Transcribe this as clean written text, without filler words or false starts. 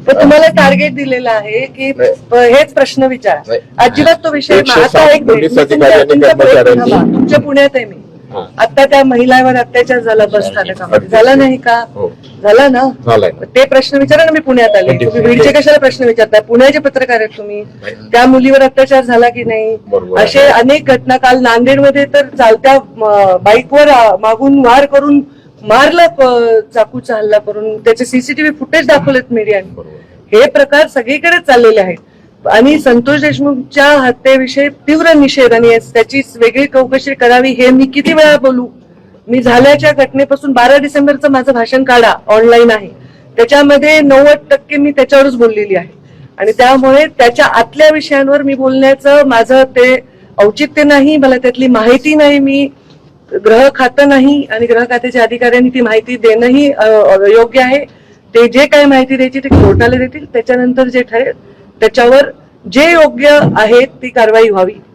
तर तुम्हाला टार्गेट दिलेलं आहे की हेच प्रश्न विचारा. अजिबात तो विषय आता एक पोलीस अधिकाऱ्यांनी कर्मचाऱ्यांनी तुमच्या पुण्यात आहे मी आता त्या महिलावर अत्याचार झाला बस स्थानकामध्ये झाला नाही का? झाला ना? ते प्रश्न विचारा ना. मी पुण्यात आले. तुम्ही बीडचे कशाला प्रश्न विचारताय? पुण्याचे पत्रकार आहेत तुम्ही. त्या मुलीवर अत्याचार झाला की नाही? असे अनेक घटना. काल नांदेडमध्ये तर चालत्या बाईकवर मागून वार करून मारलं, चाकूचा हल्ला करून त्याचे सीसीटीव्ही फुटेज दाखवलेत मीडियाने. हे प्रकार सगळीकडे चाललेले आहेत. आणि संतोष देशमुखच्या हत्येविषयी तीव्र निषेध आणि त्याची वेगळी चौकशी करावी हे मी किती वेळा बोलू. मी झाल्याच्या घटनेपासून 12 डिसेंबरचं माझं भाषण काढा, ऑनलाईन आहे. त्याच्यामध्ये 90% मी त्याच्यावरच बोललेली आहे. आणि त्यामुळे त्याच्या आतल्या विषयांवर मी बोलण्याचं माझं ते औचित्य नाही. मला त्यातली माहिती नाही. मी गृह खातं नाही आणि गृह खात्याच्या अधिकाऱ्यांनी ती माहिती देणंही योग्य आहे. ते जे काही माहिती द्यायची ते कोर्टाला देतील. त्याच्यानंतर जे ठरेल त्याच्यावर जे योग्य आहे ती कारवाई व्हावी.